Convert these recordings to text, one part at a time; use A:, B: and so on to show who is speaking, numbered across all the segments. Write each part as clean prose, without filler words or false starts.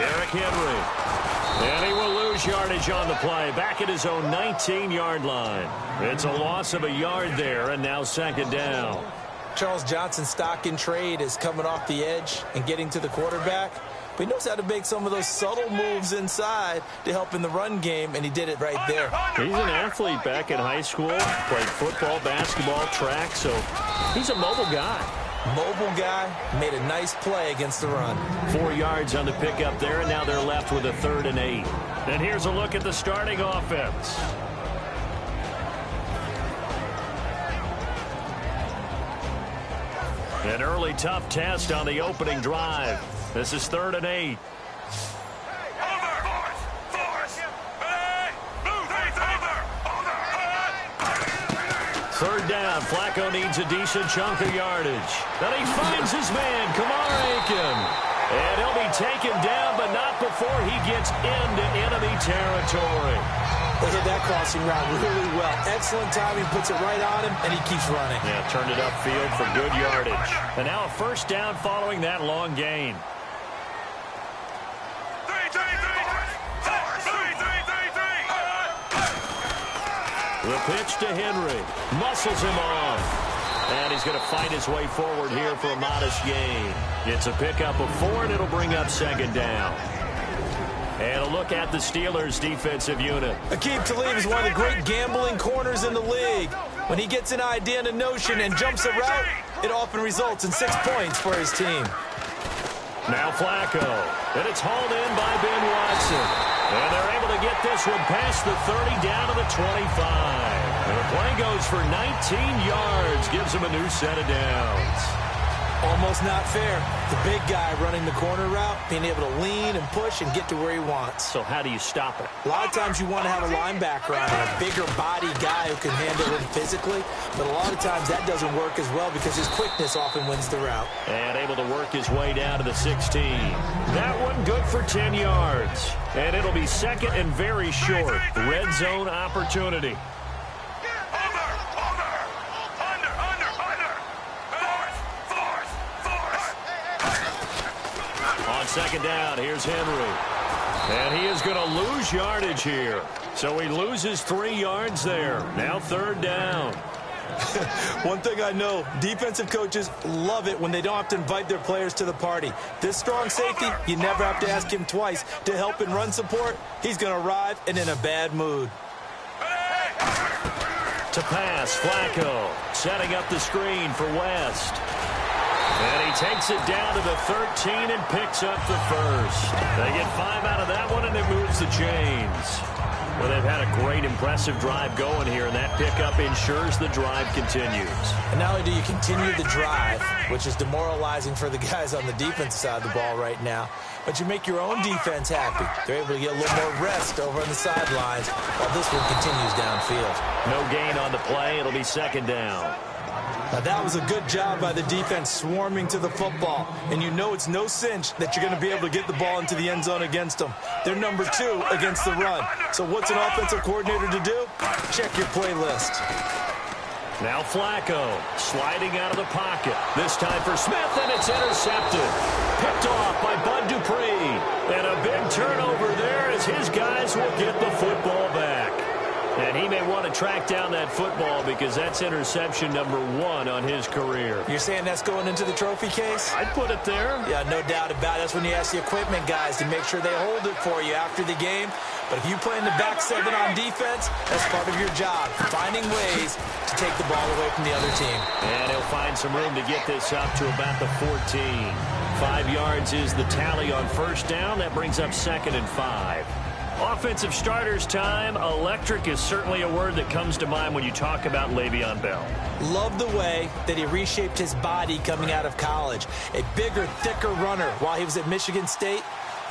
A: Derrick Henry. And he will lose yardage on the play, back at his own 19-yard line. It's a loss of a yard there, and now second down.
B: Charles Johnson's stock in trade is coming off the edge and getting to the quarterback. But he knows how to make some of those subtle moves inside to help in the run game, and he did it right there.
A: He's an athlete back in high school, played football, basketball, track, so he's a mobile guy.
B: Mobile guy, made a nice play against the run.
A: 4 yards on the pickup there, and now they're left with a 3rd and 8. And here's a look at the starting offense. An early tough test on the opening drive. This is 3rd and 8. Third down. Flacco needs a decent chunk of yardage. Then he finds his man, Kamar Aiken. And he'll be taken down, but not before he gets into enemy territory.
B: They hit that crossing route really well. Excellent timing, puts it right on him, and he keeps running.
A: Yeah, turned it upfield for good yardage. And now a first down following that long gain. The pitch to Henry. Muscles him off. And he's going to fight his way forward here for a modest gain. It's a pickup of 4, and it'll bring up second down. And a look at the Steelers' defensive unit.
B: Aqib Talib is one of the great gambling corners in the league. When he gets an idea and a notion and jumps a route, it often results in 6 points for his team.
A: Now Flacco. And it's hauled in by Ben Watson. And they're able to get this one past the 30 down to the 25. And the play goes for 19 yards. Gives him a new set of downs.
B: Almost not fair. The big guy running the corner route, being able to lean and push and get to where he wants.
A: So how do you stop it?
B: A lot of times you want to have a linebacker on it, a bigger body guy who can handle him physically. But a lot of times that doesn't work as well because his quickness often wins the route.
A: And able to work his way down to the 16. That one good for 10 yards. And it'll be second and very short. Red zone opportunity. Second down, here's Henry. And he is going to lose yardage here. So he loses 3 yards there. Now third down.
B: One thing I know, defensive coaches love it when they don't have to invite their players to the party. This strong safety, you never have to ask him twice to help in run support. He's going to arrive and in a bad mood.
A: To pass, Flacco setting up the screen for West. And he takes it down to the 13 and picks up the first. They get 5 out of that one, and it moves the chains. Well, they've had a great, impressive drive going here, and that pickup ensures the drive continues.
B: And not only do you continue the drive, which is demoralizing for the guys on the defensive side of the ball right now, but you make your own defense happy. They're able to get a little more rest over on the sidelines while this one continues downfield.
A: No gain on the play. It'll be second down.
B: Now that was a good job by the defense swarming to the football. And you know it's no cinch that you're going to be able to get the ball into the end zone against them. They're number 2 against the run. So what's an offensive coordinator to do? Check your playlist.
A: Now Flacco sliding out of the pocket. This time for Smith, and it's intercepted. Picked off by Bud Dupree. And a big turnover there as his guys will get the football back. And he may want to track down that football because that's interception number 1 on his career.
B: You're saying that's going into the trophy case?
A: I'd put it there.
B: Yeah, no doubt about it. That's when you ask the equipment guys to make sure they hold it for you after the game. But if you play in the back 7 on defense, that's part of your job, finding ways to take the ball away from the other team.
A: And he'll find some room to get this up to about the 14. 5 yards is the tally on first down. That brings up second and 5. Offensive starters time. Electric is certainly a word that comes to mind when you talk about Le'Veon Bell.
B: Love the way that he reshaped his body coming out of college. A bigger, thicker runner while he was at Michigan State.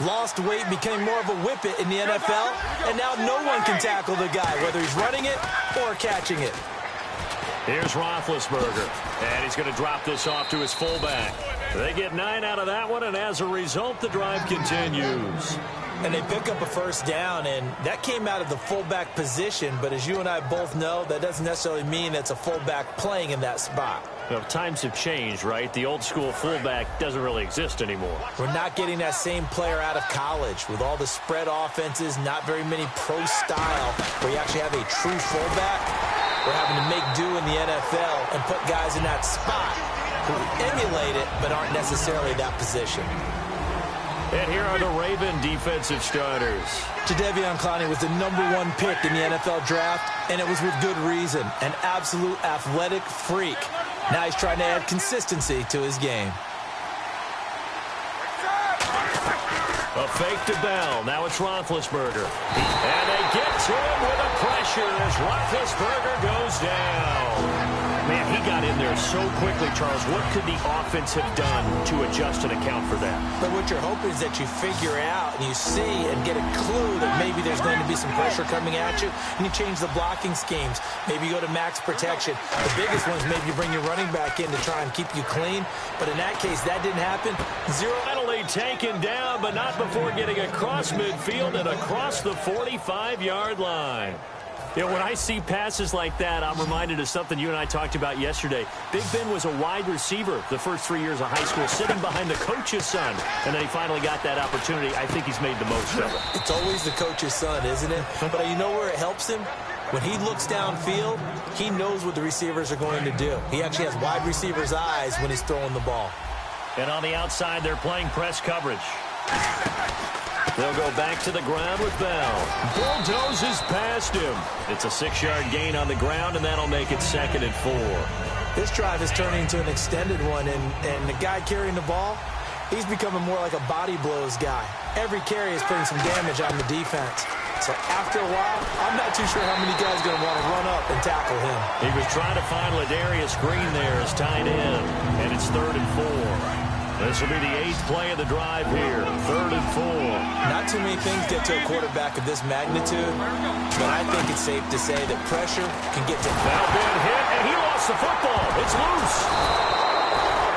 B: Lost weight, became more of a whippet in the NFL, and now no one can tackle the guy, whether he's running it or catching it.
A: Here's Roethlisberger, and he's going to drop this off to his fullback. They get 9 out of that one, and as a result, the drive continues.
B: And they pick up a first down, and that came out of the fullback position, but as you and I both know, that doesn't necessarily mean it's a fullback playing in that spot.
A: Well, times have changed, right? The old school fullback doesn't really exist anymore.
B: We're not getting that same player out of college. With all the spread offenses, not very many pro style where you actually have a true fullback. We're having to make do in the NFL and put guys in that spot who emulate it but aren't necessarily that position.
A: And here are the Raven defensive starters.
B: Jadeveon Clowney was the #1 pick in the NFL draft, and it was with good reason. An absolute athletic freak. Now he's trying to add consistency to his game.
A: A fake to Bell. Now it's Roethlisberger. And they get to him with a pressure as Roethlisberger goes down. Man, he got in there so quickly, Charles. What could the offense have done to adjust and account for that?
B: But what you're hoping is that you figure out and you see and get a clue that maybe there's going to be some pressure coming at you, and you change the blocking schemes. Maybe you go to max protection. The biggest one is maybe you bring your running back in to try and keep you clean. But in that case, that didn't happen. Zero.
A: Penalty taken down, but not before getting across midfield and across the 45-yard line. You know, when I see passes like that, I'm reminded of something you and I talked about yesterday. Big Ben was a wide receiver the first 3 years of high school, sitting behind the coach's son, and then he finally got that opportunity. I think he's made the most of it.
B: It's always the coach's son, isn't it? But you know where it helps him? When he looks downfield, he knows what the receivers are going to do. He actually has wide receivers' eyes when he's throwing the ball.
A: And on the outside, they're playing press coverage. They'll go back to the ground with Bell. Bulldozes past him. It's a 6-yard gain on the ground, and that'll make it 2nd and 4.
B: This drive is turning into an extended one, and the guy carrying the ball, he's becoming more like a body blows guy. Every carry is putting some damage on the defense. So after a while, I'm not too sure how many guys are going to want to run up and tackle him.
A: He was trying to find Ladarius Green there as tight end, and it's 3rd and 4. This will be the 8th play of the drive here. 3rd and 4.
B: Not too many things get to a quarterback of this magnitude, but I think it's safe to say that pressure can get to him.
A: Now been hit, and he lost the football. It's loose.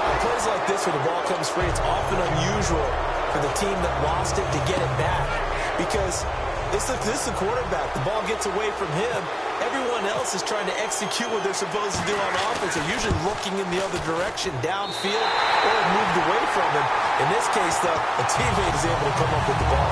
B: On plays like this where the ball comes free, it's often unusual for the team that lost it to get it back because this is the quarterback. The ball gets away from him. Everyone else is trying to execute what they're supposed to do on offense. They're usually looking in the other direction, downfield, or moved away from him. In this case, though, a teammate is able to come up with the ball.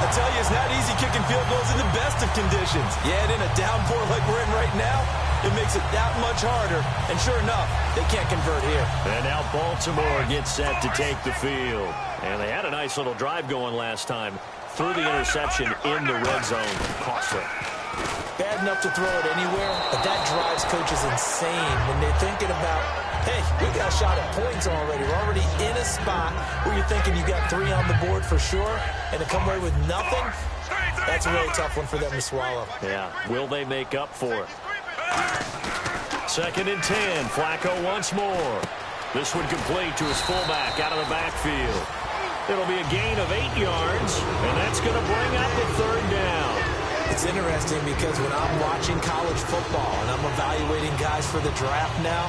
B: I tell you, it's not easy kicking field goals in the best of conditions. Yet in a downpour like we're in right now, it makes it that much harder. And sure enough, they can't convert here.
A: And now Baltimore gets set to take the field. And they had a nice little drive going last time. Threw the interception in the red zone. Costly.
B: Bad enough to throw it anywhere, but that drives coaches insane when they're thinking about, hey, we got a shot at points already. We're already in a spot where you're thinking you got 3 on the board for sure, and to come away with nothing, that's a really tough one for them to swallow.
A: Yeah, will they make up for it? 2nd and 10, Flacco once more. This one complete to his fullback out of the backfield. It'll be a gain of 8 yards, and that's going to bring up the 3rd down.
B: It's interesting because when I'm watching college football and I'm evaluating guys for the draft now,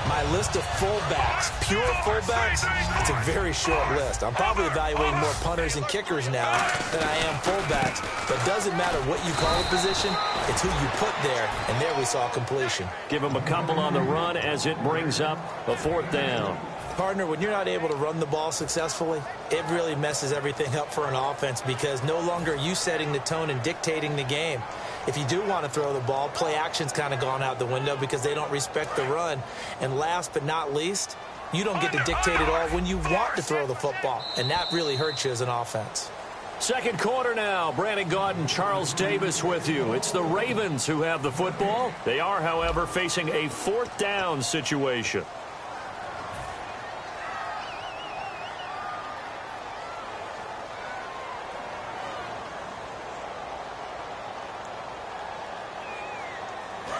B: my list of fullbacks, pure fullbacks, it's a very short list. I'm probably evaluating more punters and kickers now than I am fullbacks. But it doesn't matter what you call a position, it's who you put there, and there we saw completion.
A: Give him a couple on the run as it brings up a 4th down.
B: Partner, when you're not able to run the ball successfully, it really messes everything up for an offense because no longer are you setting the tone and dictating the game. If you do want to throw the ball, play action's kind of gone out the window because they don't respect the run. And last but not least, you don't get to dictate it all when you want to throw the football, and that really hurts you as an offense.
A: 2nd quarter now. Brandon Gaudin, Charles Davis with you. It's the Ravens who have the football. They are, however, facing a 4th down situation.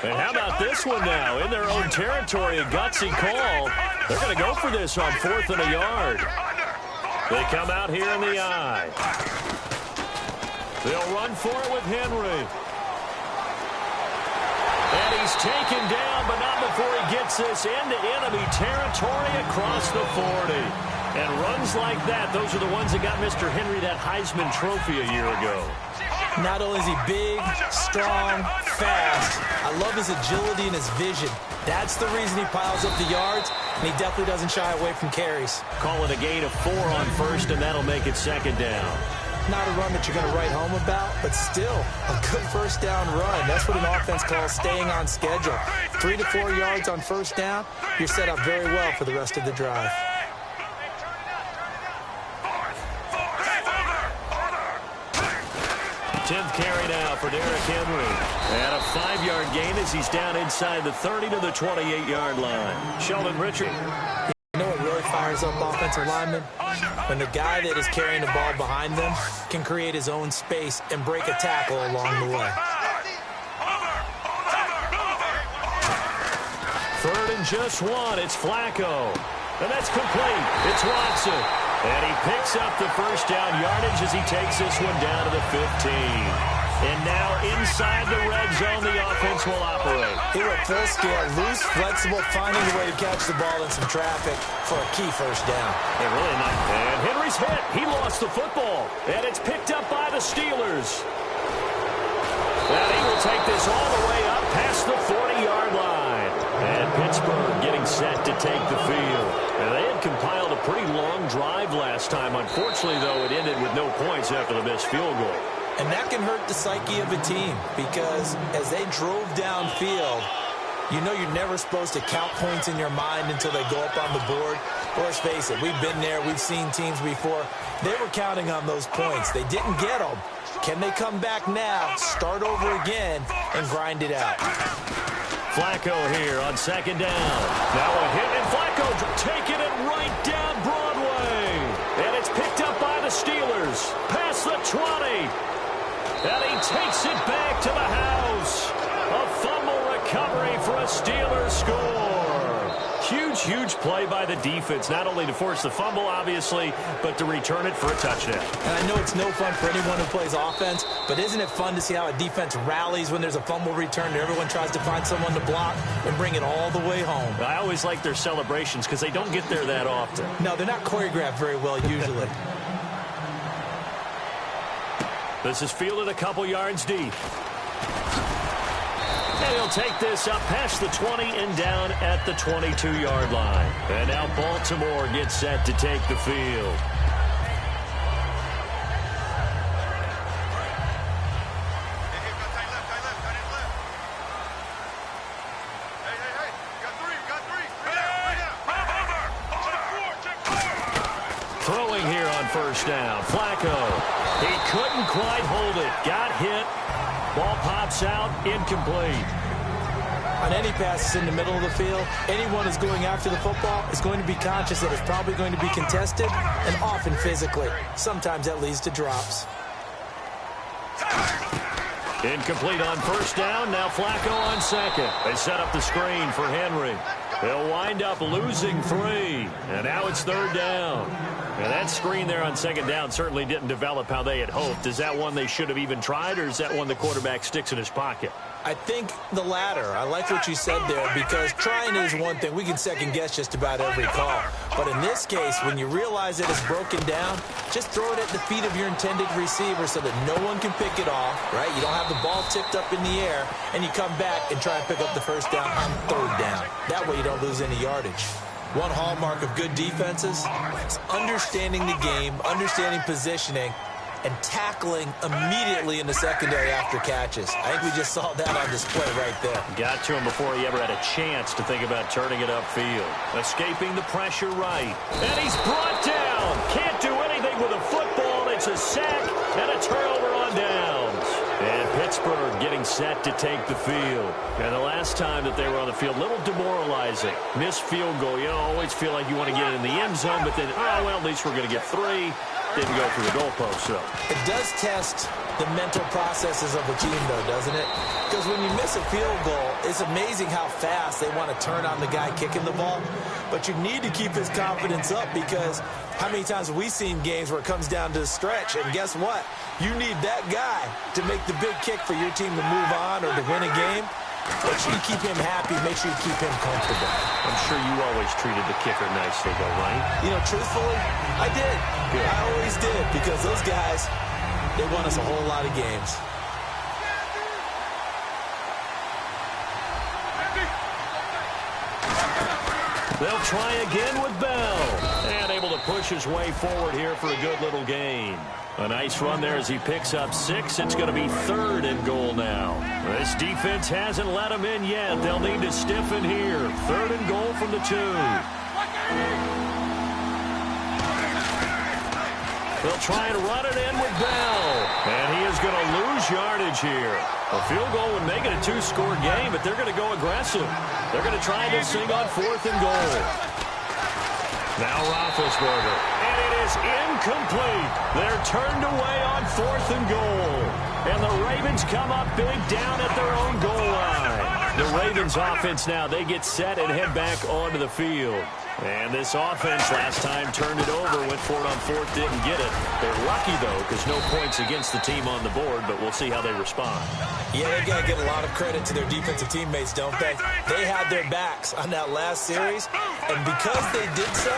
A: And how about this one now? In their own territory, a gutsy call. They're going to go for this on 4th and a yard. They come out here in the eye. They'll run for it with Henry. And he's taken down, but not before he gets this into enemy territory across the 40. And runs like that, those are the ones that got Mr. Henry that Heisman Trophy a year ago.
B: Not only is he big, strong, fast, I love his agility and his vision. That's the reason he piles up the yards, and he definitely doesn't shy away from carries.
A: Call it a gain of 4 on first, and that'll make it second down.
B: Not a run that you're going to write home about, but still a good first down run. That's what an offense calls staying on schedule. 3 to 4 yards on first down, you're set up very well for the rest of the drive.
A: 10th carry now for Derrick Henry. And a 5-yard gain as he's down inside the 30 to the 28-yard line. Sheldon Richard.
B: You know what really fires up offensive linemen? When the guy that is carrying the ball behind them can create his own space and break a tackle along the way.
A: 3rd and just 1. It's Flacco. And that's complete. It's Watson. And he picks up the first down yardage as he takes this one down to the 15. And now inside the red zone, the offense will operate.
B: He went full scale, loose, flexible, finding a way to catch the ball in some traffic for a key first down.
A: They're really not. And Henry's hit. He lost the football. And it's picked up by the Steelers. And he will take this all the way up past the 40-yard line. And Pittsburgh getting set to take the field. And they had compiled a pretty long drive last time. Unfortunately, though, it ended with no points after the missed field goal.
B: And that can hurt the psyche of a team because as they drove downfield, you know you're never supposed to count points in your mind until they go up on the board. But let's face it, we've been there. We've seen teams before. They were counting on those points. They didn't get them. Can they come back now, start over again, and grind it out?
A: Flacco here on 2nd down. Now a hit, and Flacco taking it right down Broadway. And it's picked up by the Steelers. Past the 20. And he takes it back to the house. A fumble recovery for a Steelers score. Huge, huge play by the defense, not only to force the fumble, obviously, but to return it for a touchdown.
B: And I know it's no fun for anyone who plays offense, but isn't it fun to see how a defense rallies when there's a fumble return and everyone tries to find someone to block and bring it all the way home?
A: I always like their celebrations because they don't get there that often.
B: No, they're not choreographed very well usually.
A: This is fielded a couple yards deep. And he'll take this up past the 20 and down at the 22-yard line. And now Baltimore gets set to take the field. Throwing here on first down. Flacco. He couldn't quite hold it. Got hit. Ball pops out, incomplete.
B: On any passes in the middle of the field, anyone who's going after the football is going to be conscious that it's probably going to be contested and often physically. Sometimes that leads to drops.
A: Incomplete on first down. Now Flacco on 2nd. They set up the screen for Henry. They'll wind up losing 3. And now it's 3rd down. And that screen there on 2nd down certainly didn't develop how they had hoped. Is that one they should have even tried, or is that one the quarterback sticks in his pocket?
B: I think the latter. I like what you said there because trying is one thing. We can second-guess just about every call. But in this case, when you realize that it's broken down, just throw it at the feet of your intended receiver so that no one can pick it off, right? You don't have the ball tipped up in the air, and you come back and try and pick up the first down on 3rd down. That way you don't lose any yardage. One hallmark of good defenses is understanding the game, understanding positioning, and tackling immediately in the secondary after catches. I think we just saw that on display right there.
A: Got to him before he ever had a chance to think about turning it upfield. Escaping the pressure right. And he's brought down. Can't do anything with a football. It's a sack and a turnover on downs. And Pittsburgh getting set to take the field. And the last time that they were on the field, a little demoralizing. Missed field goal. You always feel like you want to get it in the end zone, but then, oh, well, at least we're going to get 3. Didn't go through the goalpost, so.
B: It does test the mental processes of a team, though, doesn't it? Because when you miss a field goal, it's amazing how fast they want to turn on the guy kicking the ball. But you need to keep his confidence up because how many times have we seen games where it comes down to the stretch? And guess what? You need that guy to make the big kick for your team to move on or to win a game. Make sure you keep him happy. Make sure you keep him comfortable.
A: I'm sure you always treated the kicker nicely, though, right?
B: You know, truthfully, I did. Good. I always did because those guys, they won us a whole lot of games.
A: They'll try again with Bell. And able to push his way forward here for a good little gain. A nice run there as he picks up 6. It's going to be 3rd and goal now. This defense hasn't let him in yet. They'll need to stiffen here. 3rd and goal from the 2. They'll try and run it in with Bell. And he is going to lose yardage here. A field goal would make it a 2-score game, but they're going to go aggressive. They're going to try this thing on 4th and goal. Now Roethlisberger. And it is incomplete. They're turned away on 4th and goal. And the Ravens come up big down at their own goal line. The Ravens offense now, they get set and head back onto the field. And this offense last time turned it over, went for it on 4th, didn't get it. They're lucky, though, because no points against the team on the board, but we'll see how they respond.
B: Yeah, they got to give a lot of credit to their defensive teammates, don't they? They had their backs on that last series, and because they did so,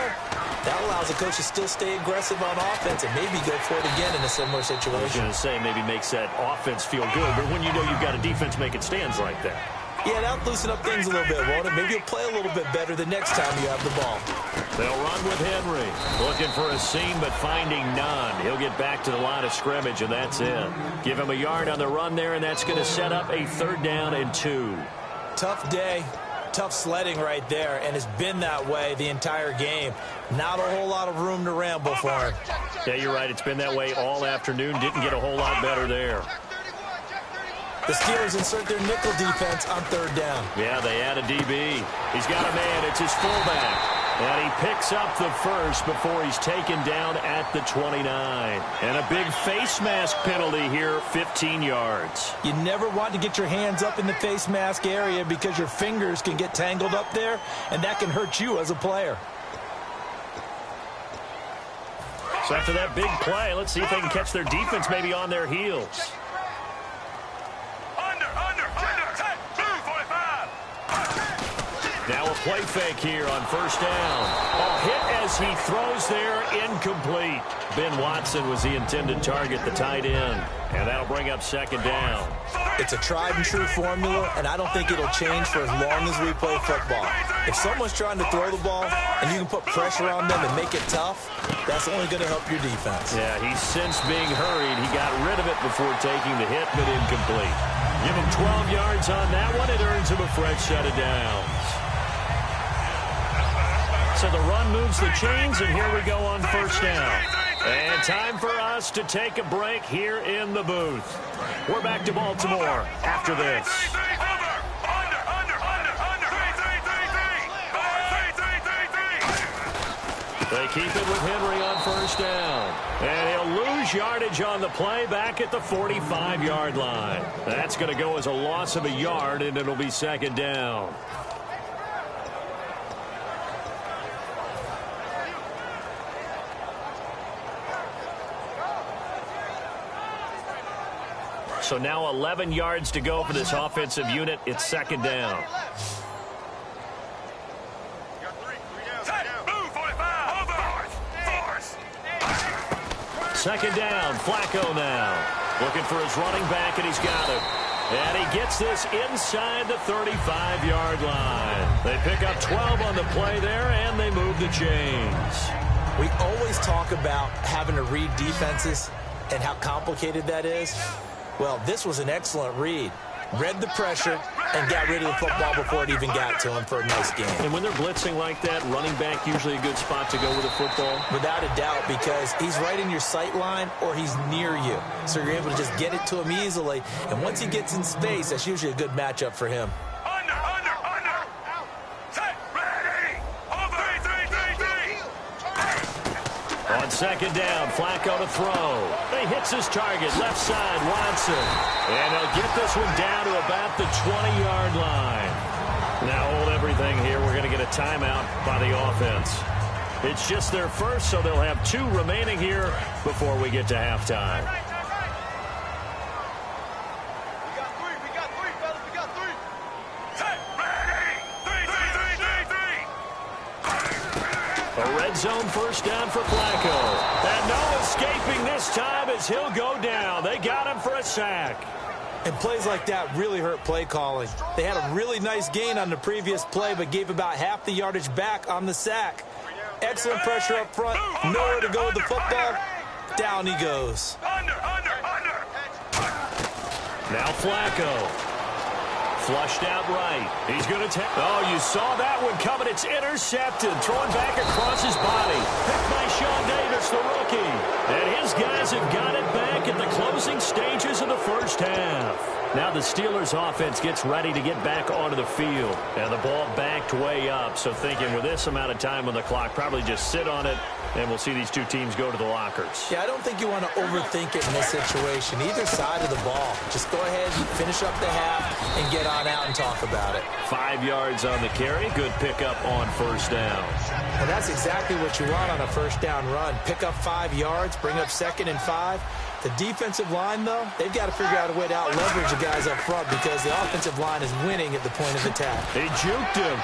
B: that allows the coach to still stay aggressive on offense and maybe go for it again in a similar situation.
A: I was going to say maybe makes that offense feel good, but when you know you've got a defense making stands like that.
B: Yeah, that'll loosen up things a little bit, won't it? Maybe you'll play a little bit better the next time you have the ball.
A: They'll run with Henry. Looking for a seam, but finding none. He'll get back to the line of scrimmage, and that's it. Give him a yard on the run there, and that's going to set up a 3rd down and 2.
B: Tough day. Tough sledding right there, and it's been that way the entire game. Not a whole lot of room to ramble for him.
A: Yeah, you're right. It's been that way all afternoon. Didn't get a whole lot better there.
B: The Steelers insert their nickel defense on 3rd down.
A: Yeah, they add a DB. He's got a man. It's his fullback. And he picks up the first before he's taken down at the 29. And a big face mask penalty here, 15 yards.
B: You never want to get your hands up in the face mask area because your fingers can get tangled up there, and that can hurt you as a player.
A: So after that big play, let's see if they can catch their defense maybe on their heels. Now a play fake here on 1st down. A hit as he throws there, incomplete. Ben Watson was the intended target, the tight end. And that'll bring up 2nd down.
B: It's a tried and true formula, and I don't think it'll change for as long as we play football. If someone's trying to throw the ball and you can put pressure on them and make it tough, that's only going to help your defense.
A: Yeah, he's since being hurried. He got rid of it before taking the hit, but incomplete. Give him 12 yards on that one. It earns him a fresh set of downs. So the run moves the chains, and here we go on 1st down. And time for us to take a break here in the booth. We're back to Baltimore after this. They keep it with Henry on 1st down. And he'll lose yardage on the play back at the 45-yard line. That's going to go as a loss of a yard, and it'll be 2nd down. So now 11 yards to go for this offensive unit. It's 2nd down. Second down, Flacco now. Looking for his running back, and he's got it. And he gets this inside the 35-yard line. They pick up 12 on the play there, and they move the chains.
B: We always talk about having to read defenses and how complicated that is. Well, this was an excellent read. Read the pressure and got rid of the football before it even got to him for a nice game.
A: And when they're blitzing like that, running back usually a good spot to go with the football?
B: Without a doubt, because he's right in your sight line or he's near you. So you're able to just get it to him easily. And once he gets in space, that's usually a good matchup for him.
A: On 2nd down, Flacco to throw. He hits his target, left side, Watson. And they'll get this one down to about the 20-yard line. Now hold everything here. We're going to get a timeout by the offense. It's just their first, so they'll have 2 remaining here before we get to halftime. A red zone 1st down for Flacco. And no escaping this time as he'll go down. They got him for a sack.
B: And plays like that really hurt play calling. They had a really nice gain on the previous play, but gave about half the yardage back on the sack. Excellent pressure up front. Nowhere to go with the football. Down he goes.
A: Now Flacco. Flushed out right. He's going to take. Oh, you saw that one coming. It's intercepted. Throwing back across his body. Picked by Sean Davis, the rookie. And his guys have got it back in the closing stages of the first half. Now the Steelers offense gets ready to get back onto the field. And the ball backed way up. So thinking with this amount of time on the clock, probably just sit on it. And we'll see these two teams go to the lockers.
B: Yeah, I don't think you want to overthink it in this situation. Either side of the ball. Just go ahead and finish up the half and get on out and talk about it.
A: 5 yards on the carry. Good pickup on first down.
B: And that's exactly what you want on a first down run. Pick up 5 yards, bring up 2nd and 5. The defensive line, though, they've got to figure out a way to out-leverage the guys up front because the offensive line is winning at the point of attack.
A: He juked him.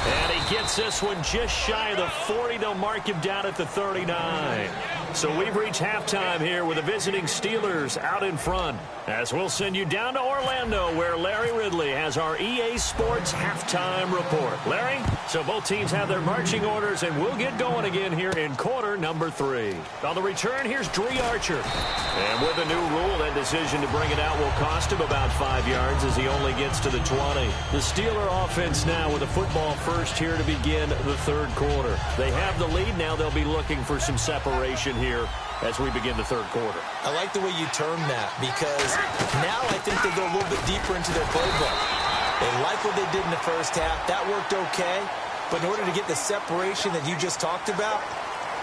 A: And he gets this one just shy of the 40. They'll mark him down at the 39. So we've reached halftime here with the visiting Steelers out in front. As we'll send you down to Orlando where Larry Ridley has our EA Sports halftime report. Larry, so both teams have their marching orders and we'll get going again here in quarter number 3. On the return, here's Dree Archer. And with a new rule, that decision to bring it out will cost him about 5 yards as he only gets to the 20. The Steeler offense now with a football first here to begin the third quarter. They have the lead. Now they'll be looking for some separation here as we begin the third quarter.
B: I like the way you term that because now I think they go a little bit deeper into their playbook. They like what they did in the first half. That worked okay. But in order to get the separation that you just talked about,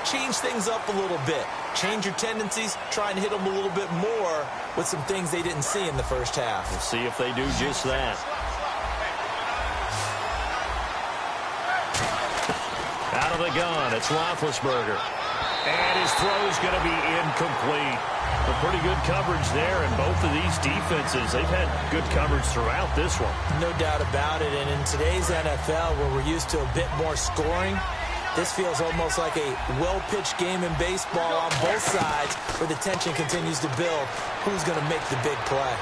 B: change things up a little bit. Change your tendencies. Try and hit them a little bit more with some things they didn't see in the first half.
A: We'll see if they do just that. Out of the gun, it's Roethlisberger. And his throw's going to be incomplete. A pretty good coverage there, and both of these defenses, they've had good coverage throughout this one.
B: No doubt about it, and in today's NFL, where we're used to a bit more scoring, this feels almost like a well-pitched game in baseball on both sides where the tension continues to build. Who's going to make the big play?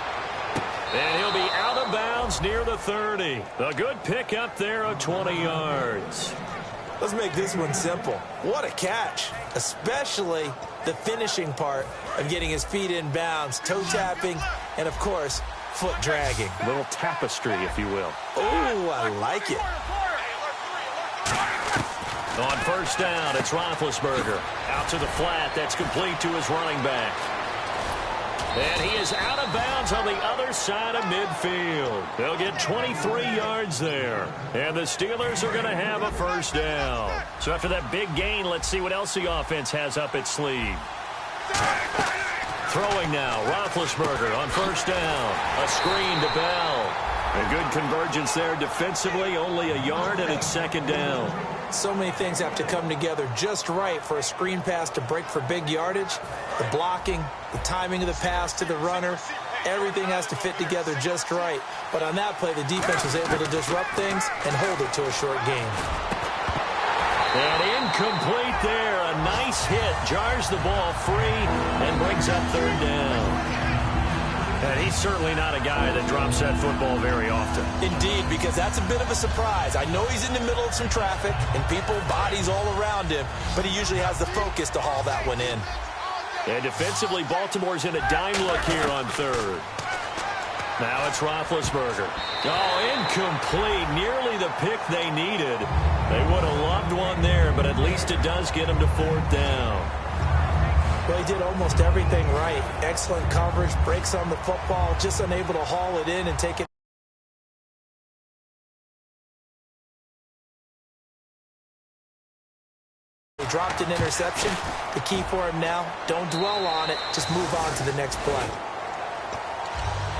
A: And he'll be out of bounds near the 30. A good pickup there of 20 yards.
B: Let's make this one simple. What a catch, especially the finishing part of getting his feet in bounds, toe tapping, and, of course, foot dragging.
A: A little tapestry, if you will.
B: Oh, I like it.
A: On first down, it's Roethlisberger. Out to the flat. That's complete to his running back. And he is out of bounds on the other side of midfield. They'll get 23 yards there. And the Steelers are going to have a first down. So after that big gain, let's see what else the offense has up its sleeve. Throwing now, Roethlisberger on first down. A screen to Bell. A good convergence there defensively, only a yard, and it's second down.
B: So many things have to come together just right for a screen pass to break for big yardage. The blocking, the timing of the pass to the runner, everything has to fit together just right. But on that play, the defense was able to disrupt things and hold it to a short game.
A: And incomplete there. A nice hit. Jars the ball free and brings up third down. And he's certainly not a guy that drops that football very often.
B: Indeed, because that's a bit of a surprise. I know he's in the middle of some traffic and people, bodies all around him, but he usually has the focus to haul that one in.
A: And defensively, Baltimore's in a dime look here on third. Now it's Roethlisberger. Oh, incomplete. Nearly the pick they needed. They would have loved one there, but at least it does get them to fourth down.
B: Well, he did almost everything right. Excellent coverage, breaks on the football, just unable to haul it in and take it. He dropped an interception. The key for him now, don't dwell on it. Just move on to the next play.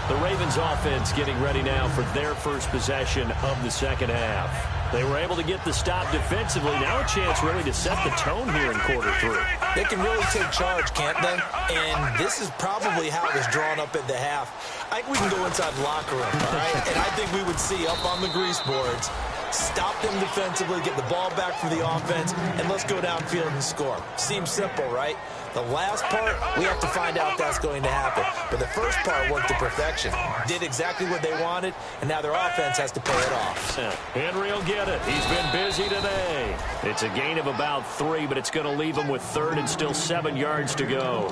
A: The Ravens offense getting ready now for their first possession of the second half. They were able to get the stop defensively. Now a chance really to set the tone here in quarter 3.
B: They can really take charge, can't they? And this is probably how it was drawn up at the half. I think we can go inside the locker room, all right? And I think we would see up on the grease boards, stop them defensively, get the ball back for the offense, and let's go downfield and score. Seems simple, right? The last part, we have to find out if that's going to happen. But the first part worked to perfection. Did exactly what they wanted, and now their offense has to pay it off.
A: Henry will get it. He's been busy today. It's a gain of about 3, but it's going to leave him with 3rd and still 7 yards to go.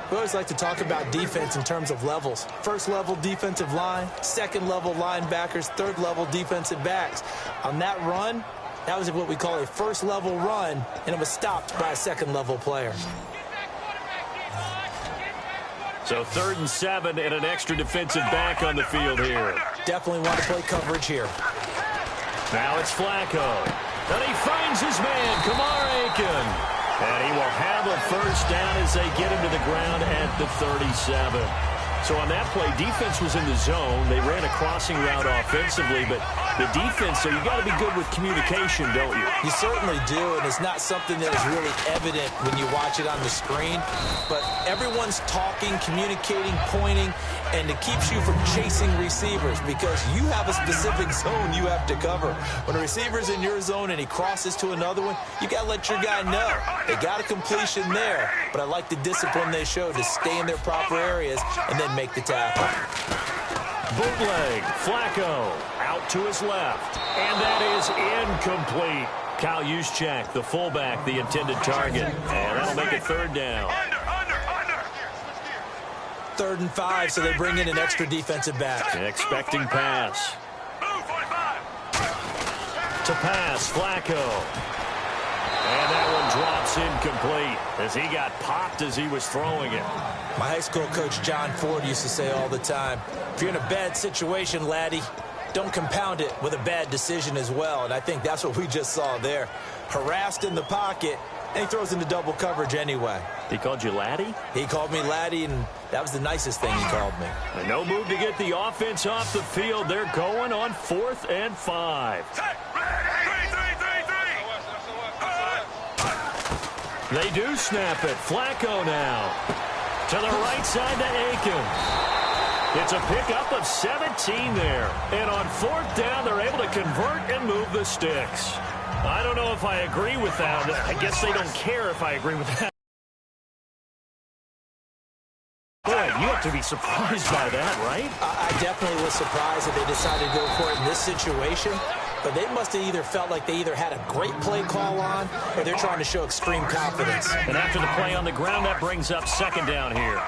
B: We always like to talk about defense in terms of levels. First level defensive line, second level linebackers, third level defensive backs. On that run, that was what we call a first level run, and it was stopped by a second level player.
A: So 3rd and 7 and an extra defensive back on the field here.
B: Definitely want to play coverage here.
A: Now it's Flacco. And he finds his man, Kamar Aiken. And he will have a first down as they get him to the ground at the 37. So on that play, defense was in the zone. They ran a crossing route offensively, but the defense, so you got to be good with communication, don't you?
B: You certainly do, and it's not something that is really evident when you watch it on the screen. But everyone's talking, communicating, pointing, and it keeps you from chasing receivers because you have a specific zone you have to cover. When a receiver's in your zone and he crosses to another one, you got to let your guy know. They got a completion there, but I like the discipline they showed to stay in their proper areas and then make the tackle.
A: Bootleg, Flacco, out to his left, and that is incomplete. Kyle Juszczyk, the fullback, the intended target, and that'll make it 3rd down.
B: 3rd and 5, so they bring in an extra defensive back.
A: Expecting pass. To pass, Flacco. And that one drops incomplete as he got popped as he was throwing it.
B: My high school coach, John Ford, used to say all the time, if you're in a bad situation, laddie, don't compound it with a bad decision as well. And I think that's what we just saw there. Harassed in the pocket, and he throws into double coverage anyway.
A: He called you laddie?
B: He called me laddie, and that was the nicest thing he called me.
A: And no move to get the offense off the field. They're going on 4th and 5. They do snap it. Flacco now. To the right side to Aiken. It's a pickup of 17 there. And on 4th down, they're able to convert and move the sticks. I don't know if I agree with that. I guess they don't care if I agree with that. Boy, you have to be surprised by that, right?
B: I definitely was surprised that they decided to go for it in this situation. But they must have either felt like they either had a great play call on or they're trying to show extreme confidence.
A: And after the play on the ground, that brings up 2nd down here.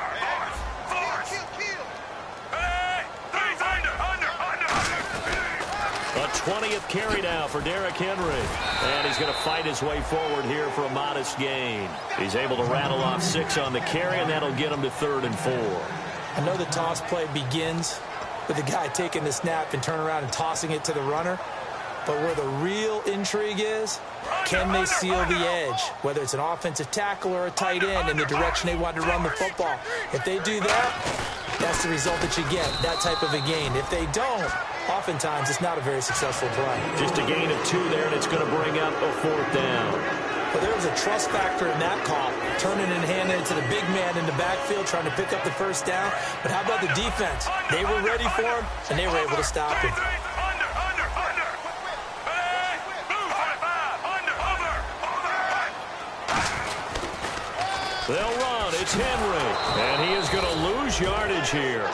A: A 20th carry now for Derrick Henry. And he's going to fight his way forward here for a modest gain. He's able to rattle off 6 on the carry, and that'll get him to 3rd and 4.
B: I know the toss play begins with the guy taking the snap and turning around and tossing it to the runner. But where the real intrigue is, can they seal the edge, whether it's an offensive tackle or a tight end in the direction they want to run the football? If they do that, that's the result that you get, that type of a gain. If they don't, oftentimes it's not a very successful play.
A: Just a gain of 2 there, and it's going to bring up a 4th down.
B: But there was a trust factor in that call, turning and handing it to the big man in the backfield, trying to pick up the first down. But how about the defense? They were ready for him, and they were able to stop him.
A: They'll run. It's Henry. And he is going to lose yardage here.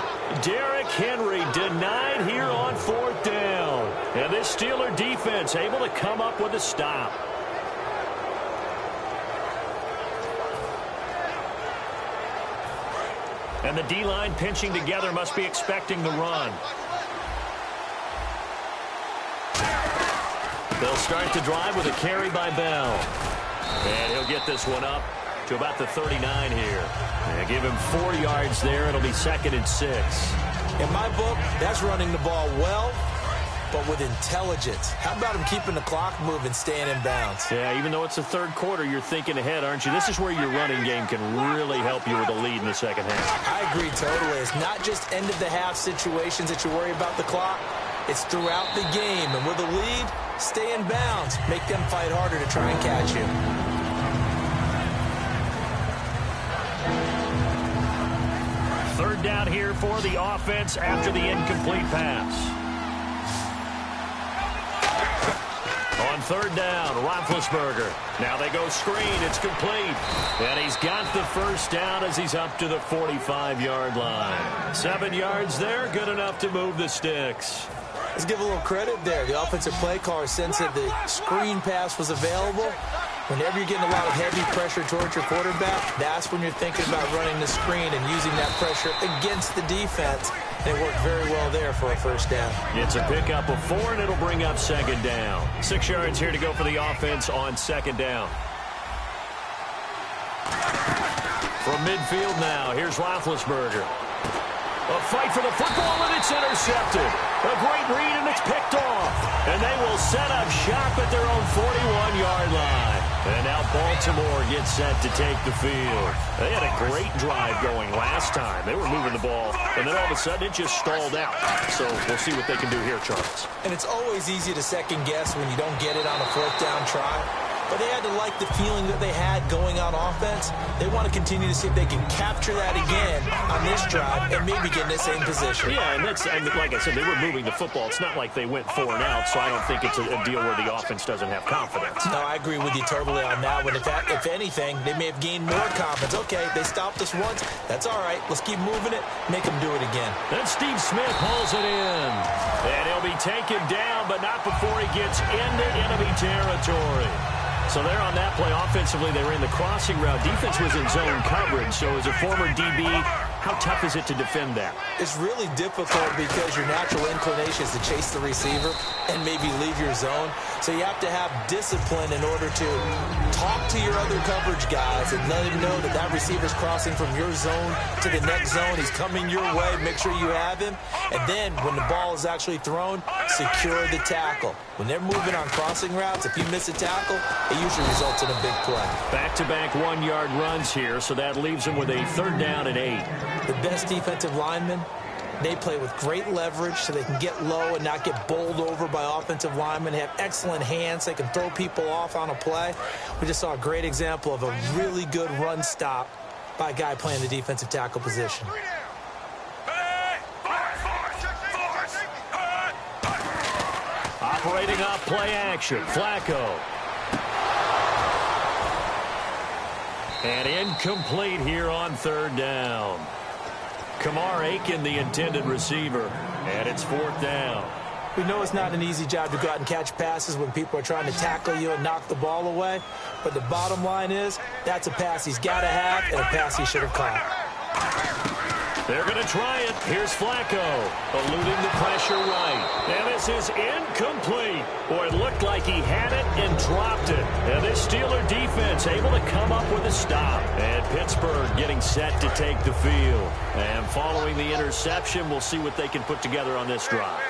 A: Derrick Henry denied here on 4th down. And this Steeler defense able to come up with a stop. And the D-line pinching together must be expecting the run. They'll start the drive with a carry by Bell. And he'll get this one up to about the 39 here. And give him 4 yards there. It'll be 2nd and 6.
B: In my book, that's running the ball well, but with intelligence. How about him keeping the clock moving, staying in bounds?
A: Yeah, even though it's the 3rd quarter, you're thinking ahead, aren't you? This is where your running game can really help you with a lead in the 2nd half.
B: I agree totally. It's not just end-of-the-half situations that you worry about the clock. It's throughout the game. And with a lead, stay in bounds. Make them fight harder to try and catch you.
A: Third down here for the offense after the incomplete pass. On third down, Roethlisberger. Now they go screen. It's complete. And he's got the first down as he's up to the 45-yard line. 7 yards there, good enough to move the sticks.
B: Let's give a little credit there. The offensive play caller sense that the screen pass was available. Whenever you're getting a lot of heavy pressure towards your quarterback, that's when you're thinking about running the screen and using that pressure against the defense. And it worked very well there for a first down.
A: It's a pickup of 4, and it'll bring up second down. 6 yards here to go for the offense on second down. From midfield now, here's Roethlisberger. A fight for the football, and it's intercepted. A great read, and it's picked off. And they will set up shop at their own 41-yard line. And now Baltimore gets set to take the field. They had a great drive going last time. They were moving the ball, and then all of a sudden it just stalled out. So we'll see what they can do here, Charles.
B: And it's always easy to second guess when you don't get it on a fourth down try. But they had to like the feeling that they had going on offense. They want to continue to see if they can capture that again on this drive and maybe get in the same position.
A: Yeah, and that's, like I said, they were moving the football. It's not like they went 4 and out, so I don't think it's a deal where the offense doesn't have confidence.
B: No, I agree with you totally on that one. If anything, they may have gained more confidence. Okay, they stopped us once. That's all right. Let's keep moving it. Make them do it again.
A: Then Steve Smith hauls it in. And he'll be taken down, but not before he gets into enemy territory. So there on that play, offensively, they ran the crossing route. Defense was in zone coverage. So as a former DB, how tough is it to defend that?
B: It's really difficult because your natural inclination is to chase the receiver and maybe leave your zone. So you have to have discipline in order to talk to your other coverage guys and let him know that that receiver's crossing from your zone to the next zone. He's coming your way. Make sure you have him. And then when the ball is actually thrown, secure the tackle. When they're moving on crossing routes, if you miss a tackle, it usually results in a big play.
A: Back-to-back 1-yard runs here, so that leaves them with a third down and 8.
B: The best defensive linemen, they play with great leverage so they can get low and not get bowled over by offensive linemen. They have excellent hands. They can throw people off on a play. We just saw a great example of a really good run stop by a guy playing the defensive tackle position.
A: Operating off play action, Flacco. And incomplete here on third down. Kamar Aiken, the intended receiver, and it's fourth down.
B: We know it's not an easy job to go out and catch passes when people are trying to tackle you and knock the ball away. But the bottom line is, that's a pass he's got to have and a pass he should have caught.
A: They're going to try it. Here's Flacco, eluding the pressure right. And this is incomplete. Boy, it looked like he had it and dropped it. And this Steeler defense able to come up with a stop. And Pittsburgh getting set to take the field. And following the interception, we'll see what they can put together on this drive.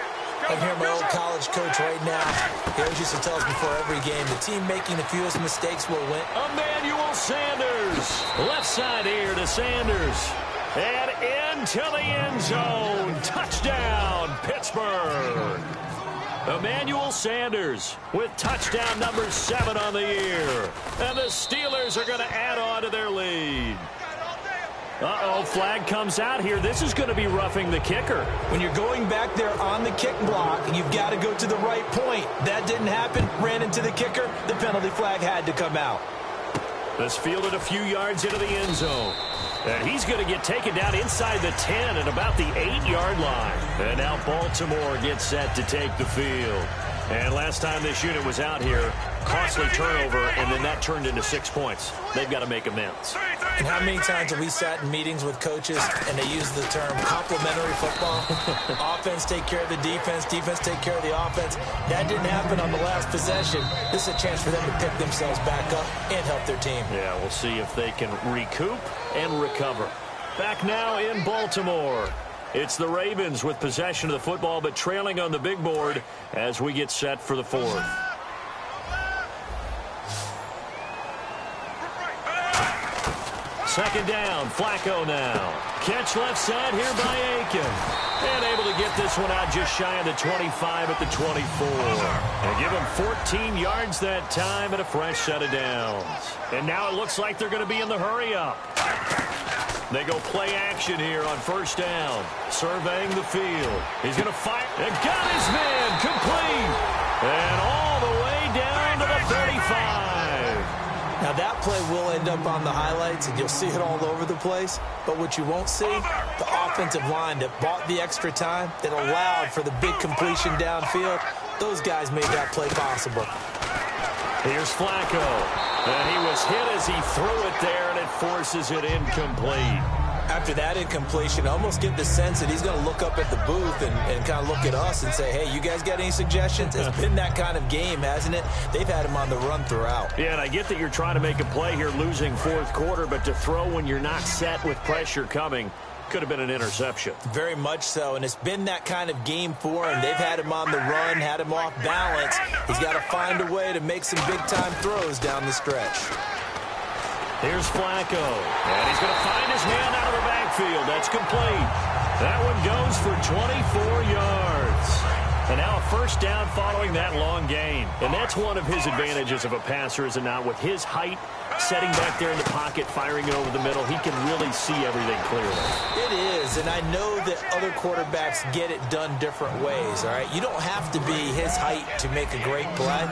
B: I hear my old college coach right now. He always used to tell us before every game, the team making the fewest mistakes will win.
A: Emmanuel Sanders. Left side here to Sanders. And into the end zone. Touchdown, Pittsburgh. Emmanuel Sanders with touchdown number 7 on the year. And the Steelers are going to add on to their lead. Uh-oh, flag comes out here. This is going to be roughing the kicker.
B: When you're going back there on the kick block, you've got to go to the right point. That didn't happen. Ran into the kicker. The penalty flag had to come out.
A: This fielded a few yards into the end zone. And he's going to get taken down inside the 10 at about the 8-yard line. And now Baltimore gets set to take the field. And last time this unit was out here, costly turnover, and then that turned into 6 points. They've got to make amends.
B: And how many times have we sat in meetings with coaches and they use the term complementary football? Offense take care of the defense, defense take care of the offense. That didn't happen on the last possession. This is a chance for them to pick themselves back up and help their team.
A: Yeah, we'll see if they can recoup and recover. Back now in Baltimore. It's the Ravens with possession of the football, but trailing on the big board as we get set for the fourth. Second down, Flacco now. Catch left side here by Aiken. And able to get this one out just shy of the 25 at the 24. And give him 14 yards that time and a fresh set of downs. And now it looks like they're going to be in the hurry-up. They go play action here on first down. Surveying the field. He's going to fire. And got his man complete. And all the way down to
B: Now, that play will end up on the highlights, and you'll see it all over the place. But what you won't see, the offensive line that bought the extra time, that allowed for the big completion downfield, those guys made that play possible.
A: Here's Flacco. And he was hit as he threw it there, and it forces it incomplete.
B: After that incompletion, I almost get the sense that he's going to look up at the booth and kind of look at us and say, hey, you guys got any suggestions? It's been that kind of game, hasn't it? They've had him on the run throughout.
A: Yeah, and I get that you're trying to make a play here losing fourth quarter, but to throw when you're not set with pressure coming could have been an interception.
B: Very much so, and it's been that kind of game for him. They've had him on the run, had him off balance. He's got to find a way to make some big-time throws down the stretch.
A: Here's Flacco, and he's going to find his man out of the backfield. That's complete. That one goes for 24 yards. And now a first down following that long gain. And that's one of his advantages of a passer, is it not? With his height, setting back there in the pocket, firing it over the middle, he can really see everything clearly.
B: It is, and I know that other quarterbacks get it done different ways, all right? You don't have to be his height to make a great play.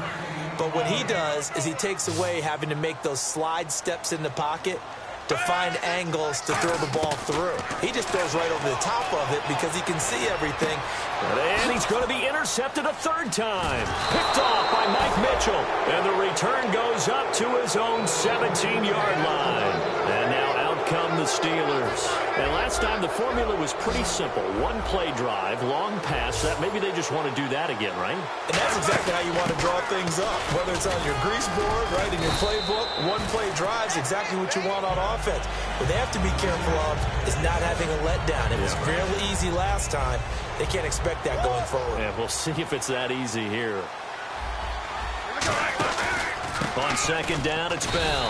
B: But what he does is he takes away having to make those slide steps in the pocket to find angles to throw the ball through. He just throws right over the top of it because he can see everything.
A: And he's going to be intercepted a third time. Picked off by Mike Mitchell. And the return goes up to his own 17-yard line. And now out come the Steelers. And last time the formula was pretty simple. One play drive, long pass. That maybe they just want to do that again, right?
B: And that's exactly how you want to draw things up. Whether it's on your grease board, right, in your playbook, one play drive is exactly what you want on offense. What they have to be careful of is not having a letdown. It was fairly easy last time. They can't expect that going forward.
A: Yeah, we'll see if it's that easy here. On second down, it's Bell.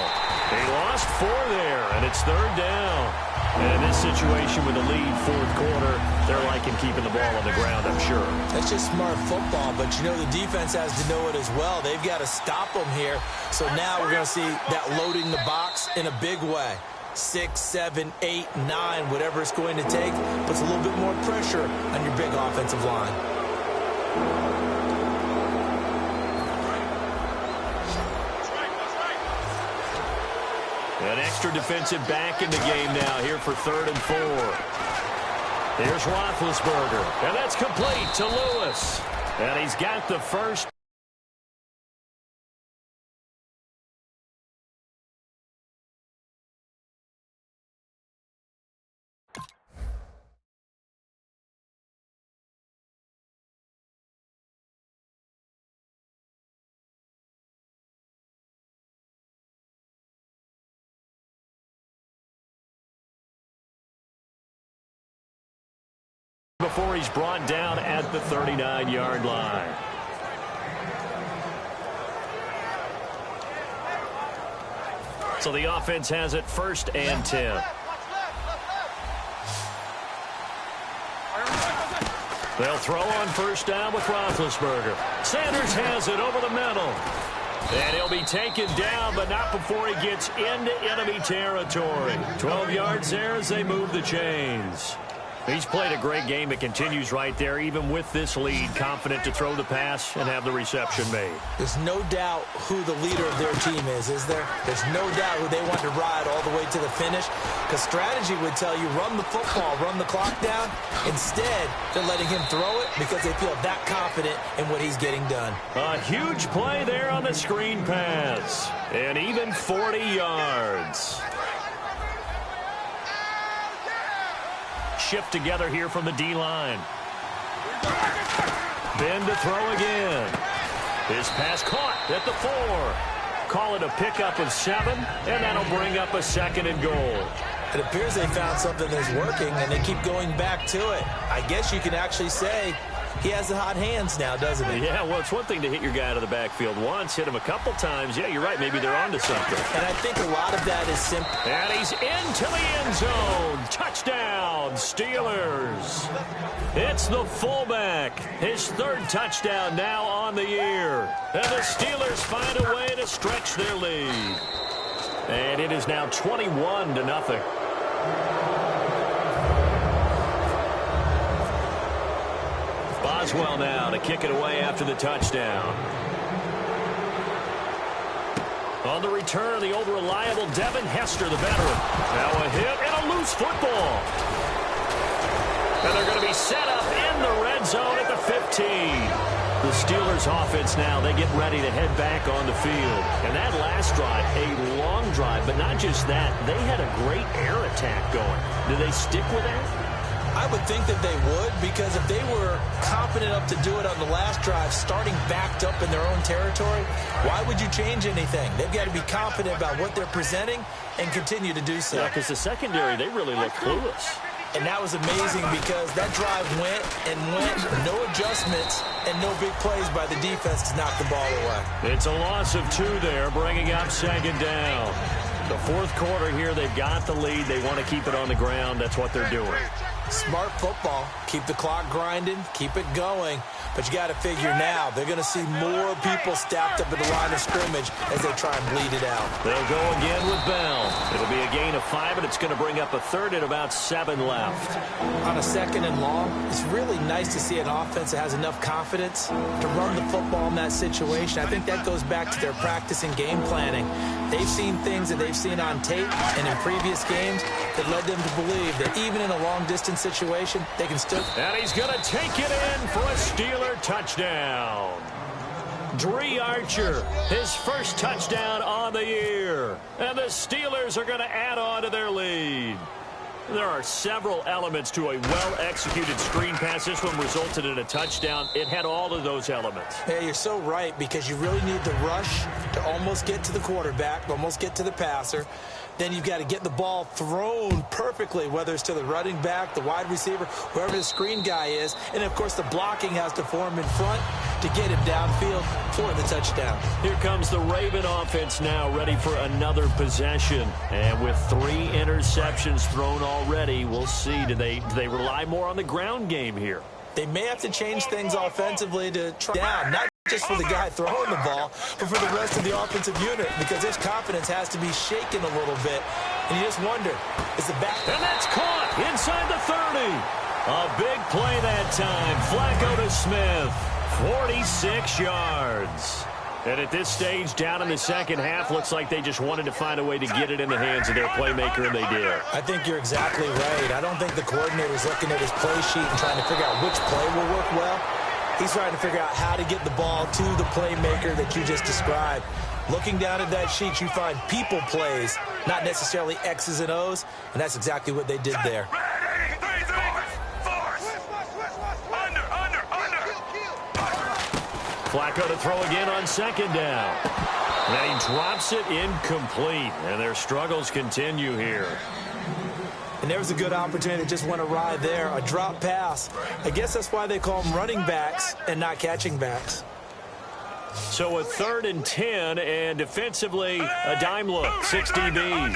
A: They lost 4 there, and it's third down. And in this situation with the lead fourth quarter, they're liking keeping the ball on the ground, I'm sure.
B: That's just smart football, but you know the defense has to know it as well. They've got to stop them here. So now we're going to see that loading the box in a big way. 6, 7, 8, 9, whatever it's going to take, puts a little bit more pressure on your big offensive line.
A: An extra defensive back in the game now here for 3rd and 4. Here's Roethlisberger, and that's complete to Lewis. And he's got the first. Before he's brought down at the 39-yard line. So the offense has it 1st and 10. They'll throw on 1st down with Roethlisberger. Sanders has it over the middle. And he'll be taken down, but not before he gets into enemy territory. 12 yards there as they move the chains. He's played a great game. It continues right there, even with this lead, confident to throw the pass and have the reception made.
B: There's no doubt who the leader of their team is there? There's no doubt who they want to ride all the way to the finish, because strategy would tell you run the football, run the clock down. Instead, they're letting him throw it because they feel that confident in what he's getting done.
A: A huge play there on the screen pass, and even 40 yards. Shift together here from the D-line. Ben to throw again. His pass caught at the 4. Call it a pickup of 7, and that'll bring up a 2nd and goal.
B: It appears they found something that's working, and they keep going back to it. I guess you can actually say he has the hot hands now, doesn't he?
A: Yeah, well, it's one thing to hit your guy out of the backfield once, hit him a couple times. Yeah, you're right. Maybe they're onto something.
B: And I think a lot of that is simple.
A: And he's into the end zone. Touchdown, Steelers. It's the fullback. His 3rd touchdown now on the year. And the Steelers find a way to stretch their lead. And it is now 21-0. Boswell now to kick it away after the touchdown. On the return, the old reliable Devin Hester, the veteran. Now a hit and a loose football. And they're going to be set up in the red zone at the 15. The Steelers offense now, they get ready to head back on the field. And that last drive, a long drive, but not just that. They had a great air attack going. Do they stick with that?
B: I would think that they would, because if they were confident enough to do it on the last drive, starting backed up in their own territory, why would you change anything? They've got to be confident about what they're presenting and continue to do so.
A: Yeah, because the secondary, they really look clueless.
B: And that was amazing because that drive went and went, no adjustments, and no big plays by the defense to knock the ball away.
A: It's a loss of 2 there, bringing up second down. The fourth quarter here, they've got the lead. They want to keep it on the ground. That's what they're doing.
B: Smart football. Keep the clock grinding. Keep it going. But you got to figure now, they're going to see more people stacked up at the line of scrimmage as they try and bleed it out.
A: They'll go again with Bell. It'll be a gain of 5, and it's going to bring up a third and about 7 left.
B: On a second and long, it's really nice to see an offense that has enough confidence to run the football in that situation. I think that goes back to their practice and game planning. They've seen things that they've seen on tape and in previous games that led them to believe that even in a long-distance situation, they can still...
A: And he's going to take it in for a Steeler touchdown. Dree Archer, his first touchdown on the year. And the Steelers are going to add on to their lead. There are several elements to a well-executed screen pass. This one resulted in a touchdown. It had all of those elements.
B: Yeah, you're so right, because you really need the rush to almost get to the quarterback, almost get to the passer. Then you've got to get the ball thrown perfectly, whether it's to the running back, the wide receiver, whoever the screen guy is. And, of course, the blocking has to form in front to get him downfield for the touchdown.
A: Here comes the Raven offense now, ready for another possession. And with 3 interceptions thrown already, we'll see. Do they rely more on the ground game here?
B: They may have to change things offensively to try down, not just for the guy throwing the ball, but for the rest of the offensive unit, because his confidence has to be shaken a little bit. And you just wonder, is the back...
A: And that's caught inside the 30. A big play that time. Flacco to Smith. 46 yards. And at this stage, down in the second half, looks like they just wanted to find a way to get it in the hands of their playmaker, and they did.
B: I think you're exactly right. I don't think the coordinator's looking at his play sheet and trying to figure out which play will work well. He's trying to figure out how to get the ball to the playmaker that you just described. Looking down at that sheet, you find people plays, not necessarily X's and O's, and that's exactly what they did there.
A: Flacco to throw again on second down. And he drops it incomplete, and their struggles continue here.
B: And there was a good opportunity that just went awry there, a drop pass. I guess that's why they call them running backs and not catching backs.
A: So a 3rd and 10, and defensively, a dime look, 6 DBs.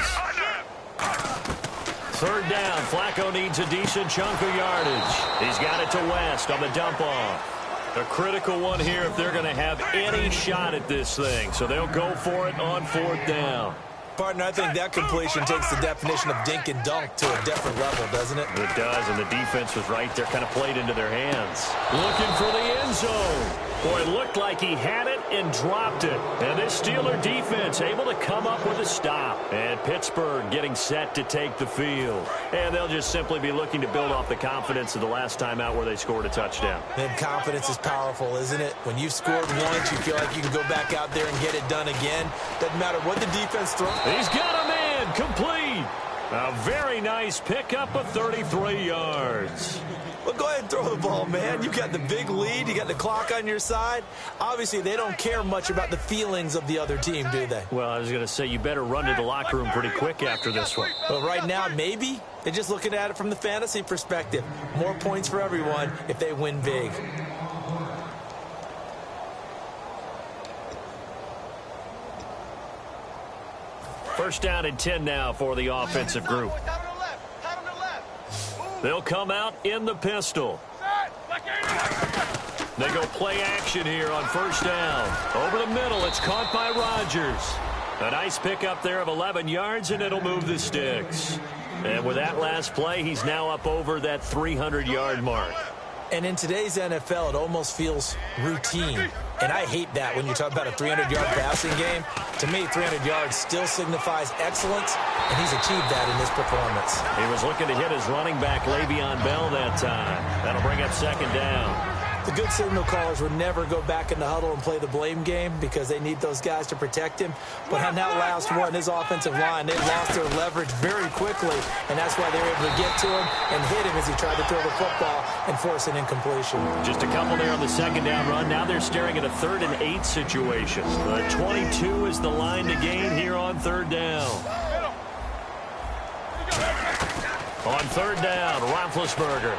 A: 3rd down, Flacco needs a decent chunk of yardage. He's got it to West on the dump off. A critical one here if they're going to have any shot at this thing. So they'll go for it on 4th down.
B: Partner, I think that completion takes the definition of dink and dunk to a different level, doesn't it?
A: It does, and the defense was right there, kind of played into their hands. Looking for the end zone. Boy, it looked like he had it and dropped it. And this Steeler defense able to come up with a stop. And Pittsburgh getting set to take the field. And they'll just simply be looking to build off the confidence of the last time out where they scored a touchdown.
B: And confidence is powerful, isn't it? When you've scored once, you feel like you can go back out there and get it done again. Doesn't matter what the defense throws.
A: He's got a man complete. A very nice pickup of 33 yards.
B: Well, go ahead and throw the ball, man. You got the big lead. You got the clock on your side. Obviously, they don't care much about the feelings of the other team, do they?
A: Well, I was going to say, you better run to the locker room pretty quick after this one.
B: Well, right now, maybe. They're just looking at it from the fantasy perspective. More points for everyone if they win big.
A: First down and 10 now for the offensive group. They'll come out in the pistol. They go play action here on 1st down. Over the middle, it's caught by Rodgers. A nice pickup there of 11 yards, and it'll move the sticks. And with that last play, he's now up over that 300-yard mark.
B: And in today's NFL, it almost feels routine. And I hate that when you talk about a 300-yard passing game. To me, 300 yards still signifies excellence, and he's achieved that in this performance.
A: He was looking to hit his running back, Le'Veon Bell, that time. That'll bring up second down.
B: The good signal callers would never go back in the huddle and play the blame game because they need those guys to protect him. But on that last one, his offensive line, they lost their leverage very quickly, and that's why they were able to get to him and hit him as he tried to throw the football and force an incompletion. Just
A: a couple there on the second down run. Now they're staring at a 3rd and 8 situation. The 22 is the line to gain here on 3rd down. On 3rd down, Roethlisberger.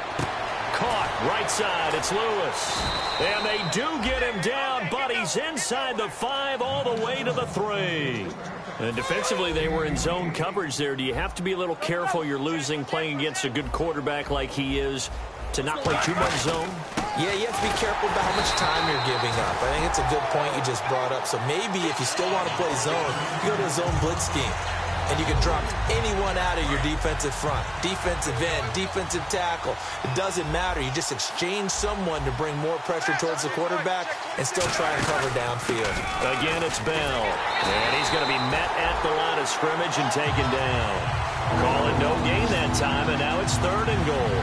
A: Caught, right side, it's Lewis. And they do get him down, but he's inside the 5 all the way to the 3. And defensively, they were in zone coverage there. Do you have to be a little careful? You're losing, playing against a good quarterback like he is, to not play too much zone?
B: Yeah, you have to be careful about how much time you're giving up. I think it's a good point you just brought up. So maybe if you still want to play zone, you go to a zone blitz scheme. And you can drop anyone out of your defensive front, defensive end, defensive tackle. It doesn't matter. You just exchange someone to bring more pressure towards the quarterback and still try and cover downfield.
A: Again, it's Bell. And he's going to be met at the line of scrimmage and taken down. Calling no gain that time, and now it's 3rd and goal.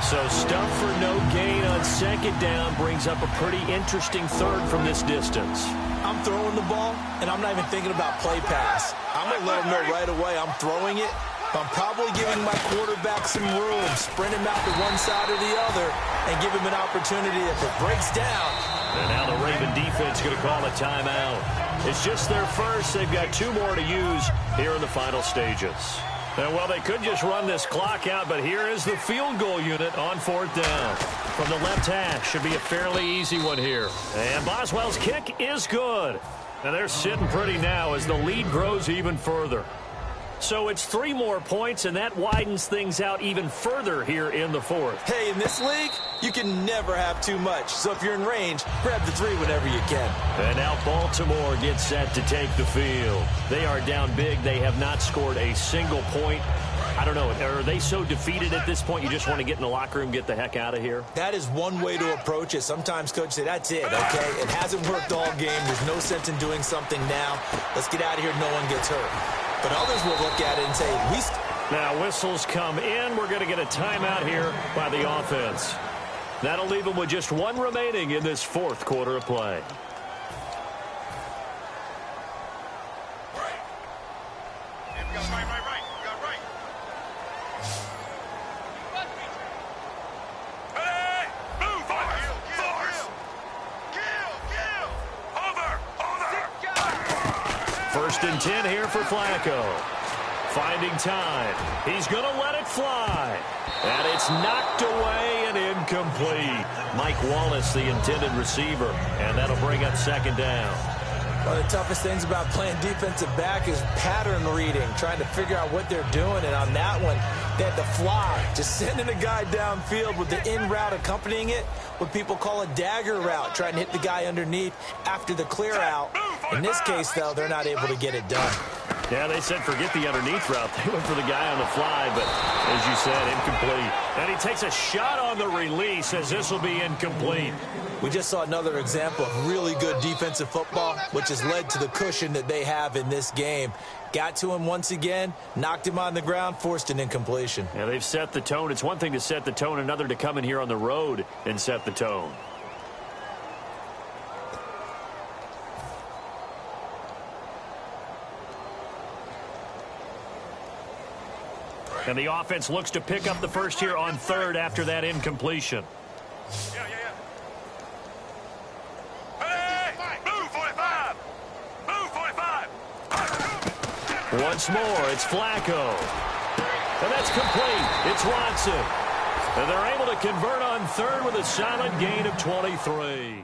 A: So stuff for no gain on second down brings up a pretty interesting 3rd from this distance.
B: I'm throwing the ball, and I'm not even thinking about play pass. I'm going to let him know right away I'm throwing it. But I'm probably giving my quarterback some room, sprint him out to one side or the other, and give him an opportunity if it breaks down.
A: And now the Raven defense going to call a timeout. It's just their first. They've got 2 more to use here in the final stages. And, well, they could just run this clock out, but here is the field goal unit on 4th down. From the left hash, should be a fairly easy one here. And Boswell's kick is good. And they're sitting pretty now as the lead grows even further. So it's 3 more points, and that widens things out even further here in the 4th.
B: Hey, in this league, you can never have too much. So if you're in range, grab the 3 whenever you can.
A: And now Baltimore gets set to take the field. They are down big. They have not scored a single point. I don't know. Are they so defeated at this point you just want to get in the locker room, get the heck out of here?
B: That is one way to approach it. Sometimes coaches say, that's it, okay? It hasn't worked all game. There's no sense in doing something now. Let's get out of here. No one gets hurt. But others will look at it and say,
A: now whistles come in. We're going to get a timeout here by the offense. That'll leave them with just 1 remaining in this 4th quarter of play. First and 10 here for Flacco. Finding time. He's going to let it fly. And it's knocked away and incomplete. Mike Wallace, the intended receiver. And that'll bring up second down.
B: One of the toughest things about playing defensive back is pattern reading, trying to figure out what they're doing. And on that one, they had to fly, just sending a guy downfield with the in route accompanying it, what people call a dagger route, trying to hit the guy underneath after the clear out. In this case, though, they're not able to get it done.
A: Yeah, they said forget the underneath route. They went for the guy on the fly, but as you said, incomplete. And he takes a shot on the release as this will be incomplete.
B: We just saw another example of really good defensive football, which has led to the cushion that they have in this game. Got to him once again, knocked him on the ground, forced an incompletion.
A: Yeah, they've set the tone. It's one thing to set the tone, another to come in here on the road and set the tone. And the offense looks to pick up the first here on 3rd after that incompletion. Once more, it's Flacco. And that's complete. It's Watson. And they're able to convert on 3rd with a solid gain of 23.